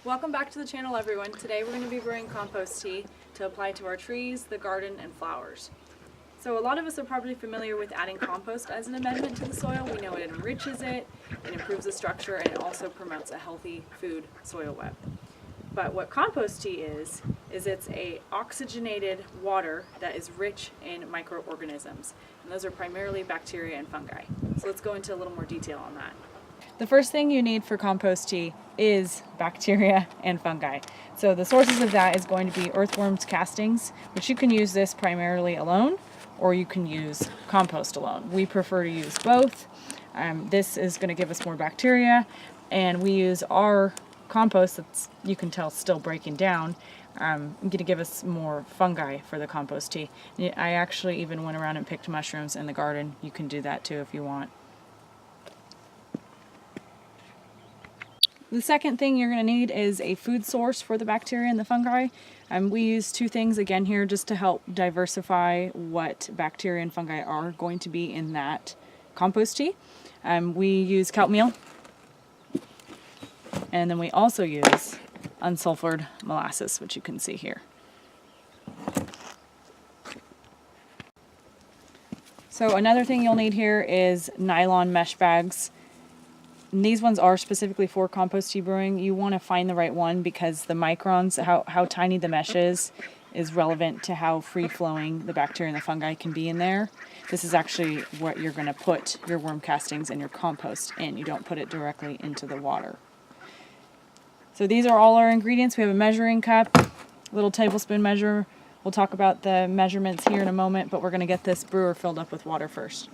Welcome back to the channel, everyone. Today we're going to be brewing compost tea to apply to our trees, the garden, and flowers. So a lot of us are probably familiar with adding compost as an amendment to the soil. We know it enriches it, it improves the structure, and it also promotes a healthy food soil web. But what compost tea is it's a oxygenated water that is rich in microorganisms. And those are primarily bacteria and fungi. So let's go into a little more detail on that. The first thing you need for compost tea is bacteria and fungi. So the sources of that is going to be earthworms castings, which you can use this primarily alone, or you can use compost alone. We prefer to use both. This is going to give us more bacteria, and we use our compost that's, you can tell, still breaking down, going to give us more fungi for the compost tea. I actually even went around and picked mushrooms in the garden. You can do that too if you want. The second thing you're going to need is a food source for the bacteria and the fungi. We use two things again here just to help diversify what bacteria and fungi are going to be in that compost tea. We use Kelp Meal, and then we also use unsulfured molasses, which you can see here. So another thing you'll need here is nylon mesh bags. And these ones are specifically for compost tea brewing. You want to find the right one because the microns, how tiny the mesh is relevant to how free-flowing the bacteria and the fungi can be in there. This is actually what you're going to put your worm castings and your compost in. You don't put it directly into the water. So these are all our ingredients. We have a measuring cup, little tablespoon measure. We'll talk about the measurements here in a moment, but we're going to get this brewer filled up with water first.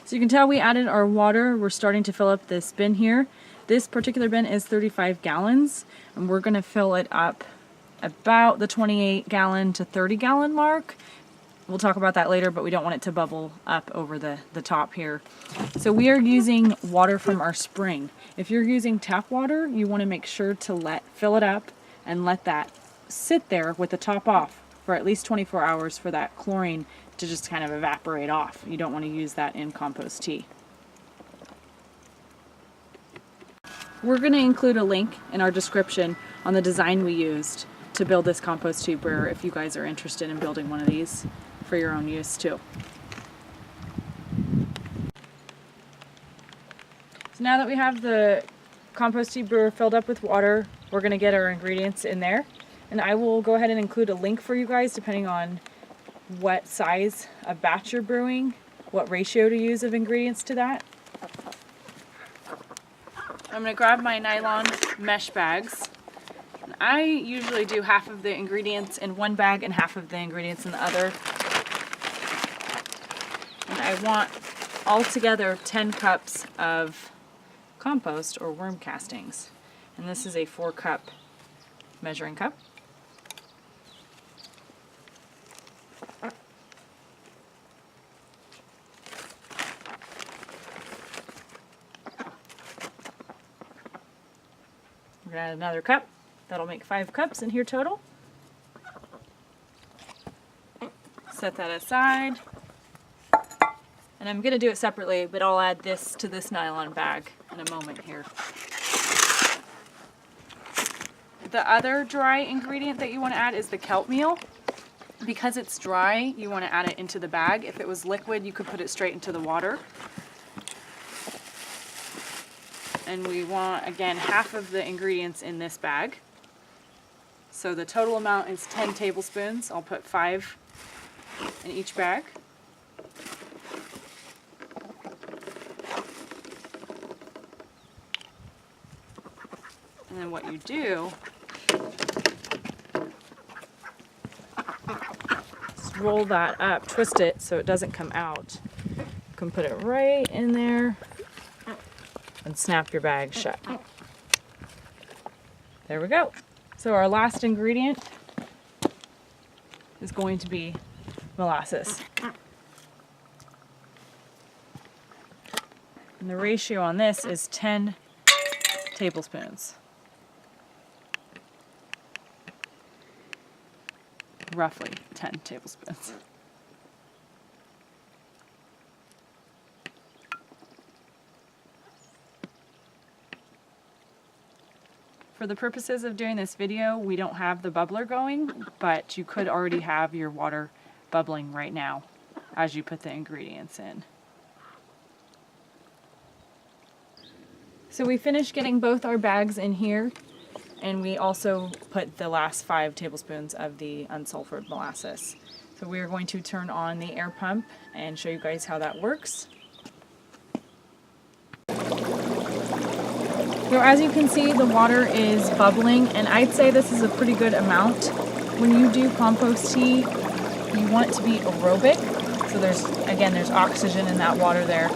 So you can tell we added our water. We're starting to fill up this bin here. This particular bin is 35 gallons, and we're going to fill it up about the 28 gallon to 30 gallon mark. We'll talk about that later, but we don't want it to bubble up over the top here. So we are using water from our spring. If you're using tap water, you want to make sure to fill it up and let that sit there with the top off for at least 24 hours for that chlorine to just kind of evaporate off. You don't want to use that in compost tea. We're going to include a link in our description on the design we used to build this compost tea brewer if you guys are interested in building one of these for your own use too. So now that we have the compost tea brewer filled up with water, we're going to get our ingredients in there. And I will go ahead and include a link for you guys depending on what size of batch you're brewing, what ratio to use of ingredients to that. I'm going to grab my nylon mesh bags. And I usually do half of the ingredients in one bag and half of the ingredients in the other. And I want altogether 10 cups of compost or worm castings. And this is a 4-cup measuring cup. We're going to add another cup. That'll make 5 cups in here total. Set that aside. And I'm going to do it separately, but I'll add this to this nylon bag in a moment here. The other dry ingredient that you want to add is the kelp meal. Because it's dry, you want to add it into the bag. If it was liquid, you could put it straight into the water. And we want, again, half of the ingredients in this bag. So the total amount is 10 tablespoons. I'll put 5 in each bag. And then what you do is roll that up, twist it so it doesn't come out. You can put it right in there and snap your bag shut. There we go. So our last ingredient is going to be molasses. And the ratio on this is 10 tablespoons. Roughly 10 tablespoons. For the purposes of doing this video, we don't have the bubbler going, but you could already have your water bubbling right now as you put the ingredients in. So we finished getting both our bags in here, and we also put the last 5 tablespoons of the unsulfured molasses. So we are going to turn on the air pump and show you guys how that works. So as you can see, the water is bubbling, and I'd say this is a pretty good amount. When you do compost tea, you want it to be aerobic. So there's oxygen in that water there,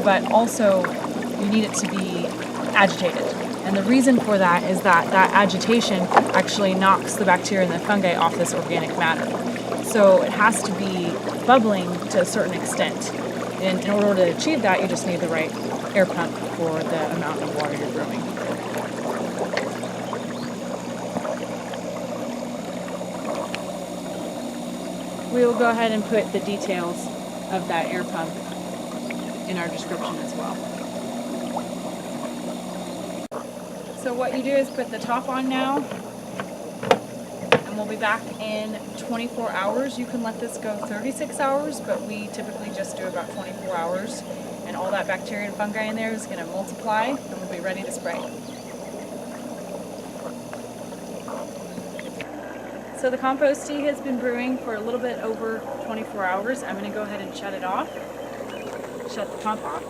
but also you need it to be agitated. And the reason for that is that agitation actually knocks the bacteria and the fungi off this organic matter. So it has to be bubbling to a certain extent. And in order to achieve that, you just need the right air pump for the amount of water you're brewing. We will go ahead and put the details of that air pump in our description as well. So what you do is put the top on now, and we'll be back in 24 hours. You can let this go 36 hours, but we typically just do about 24 hours. And all that bacteria and fungi in there is going to multiply, and we'll be ready to spray. So the compost tea has been brewing for a little bit over 24 hours. I'm going to go ahead and shut it off. Shut the pump off.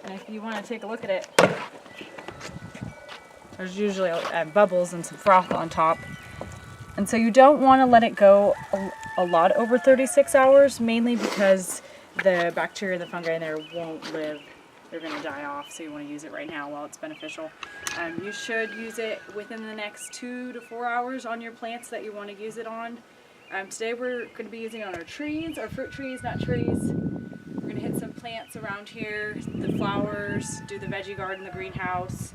And if you want to take a look at it, there's usually bubbles and some froth on top. And so you don't want to let it go a lot over 36 hours, mainly because the bacteria and the fungi in there won't live. They're going to die off, so you want to use it right now while it's beneficial. You should use it within the next 2 to 4 hours on your plants that you want to use it on. Today we're going to be using it on our trees, our fruit trees, nut trees. We're going to hit some plants around here, the flowers, do the veggie garden, the greenhouse.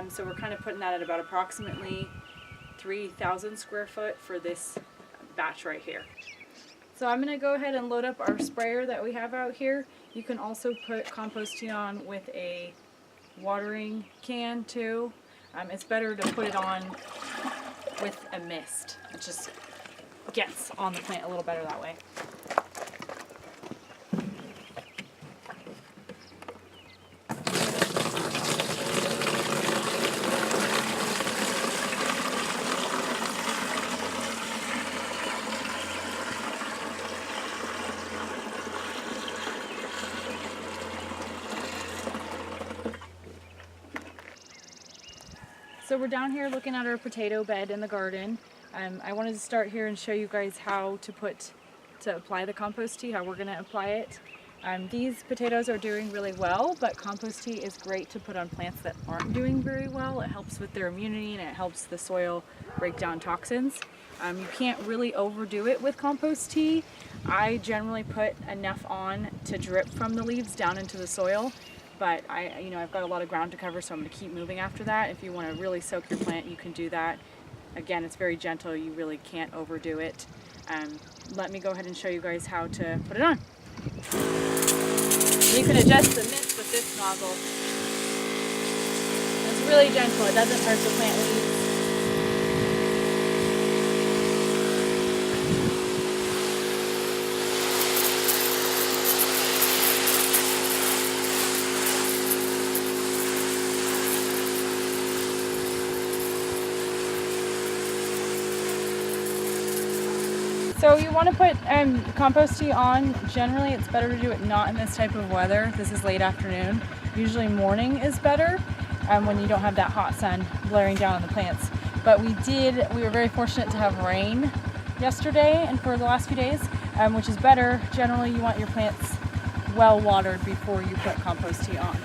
So we're kind of putting that at about approximately 3,000 square foot for this batch right here. So I'm going to go ahead and load up our sprayer that we have out here. You can also put compost tea on with a watering can too. It's better to put it on with a mist. It just gets on the plant a little better that way. So we're down here looking at our potato bed in the garden. I wanted to start here and show you guys how to apply the compost tea, how we're going to apply it. These potatoes are doing really well, but compost tea is great to put on plants that aren't doing very well. It helps with their immunity and it helps the soil break down toxins. You can't really overdo it with compost tea. I generally put enough on to drip from the leaves down into the soil. But I've got a lot of ground to cover, so I'm going to keep moving after that. If you want to really soak your plant, you can do that. Again, it's very gentle. You really can't overdo it. Let me go ahead and show you guys how to put it on. You can adjust the mist with this nozzle. It's really gentle. It doesn't hurt the plant leaves. So you want to put compost tea on. Generally, it's better to do it not in this type of weather. This is late afternoon. Usually morning is better when you don't have that hot sun blaring down on the plants. But we were very fortunate to have rain yesterday and for the last few days, which is better. Generally, you want your plants well watered before you put compost tea on.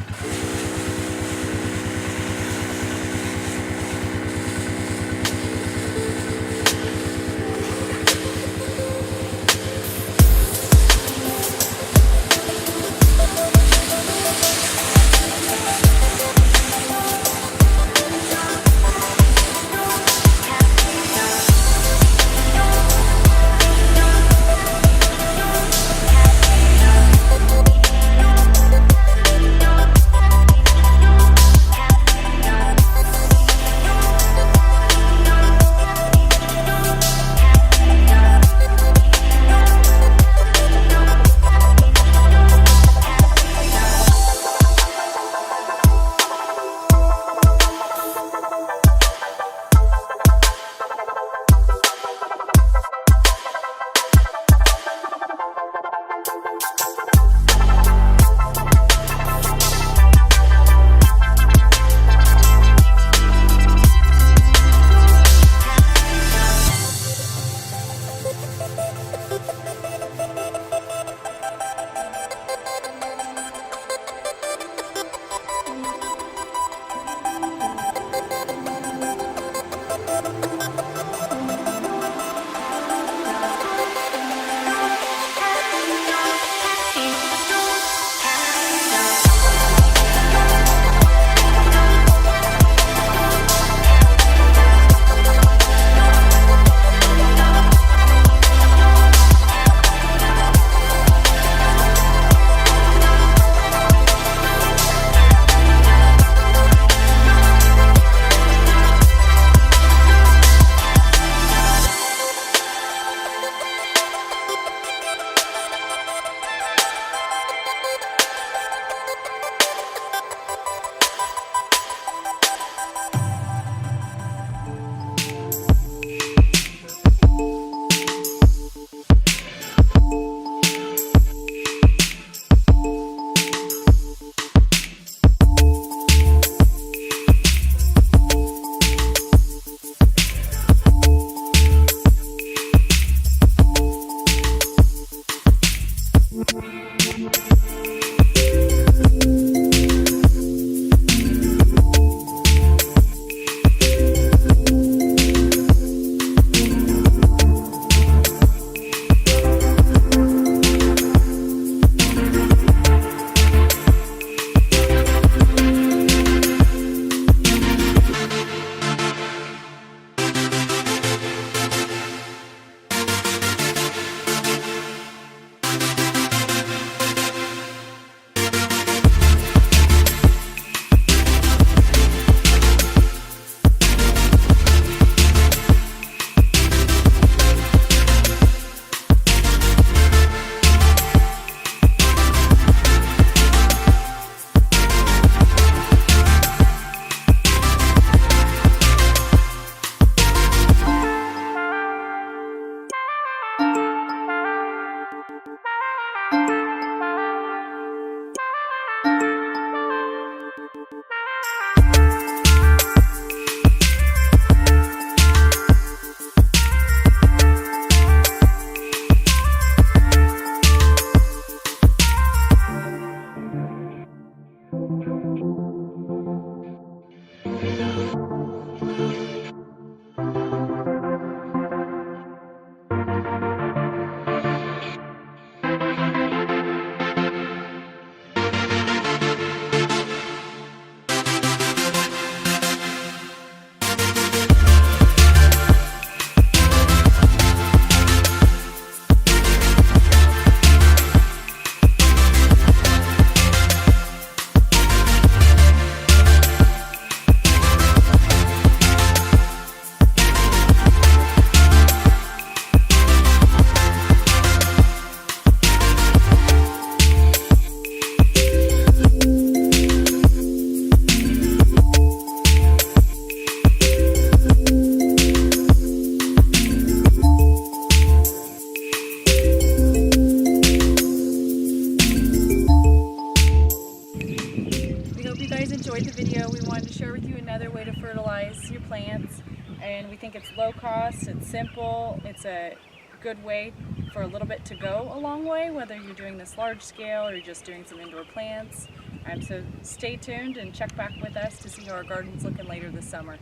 Enjoyed the video. We wanted to share with you another way to fertilize your plants, and we think it's low cost, it's simple, it's a good way for a little bit to go a long way, whether you're doing this large scale or you're just doing some indoor plants. So stay tuned and check back with us to see how our garden's looking later this summer.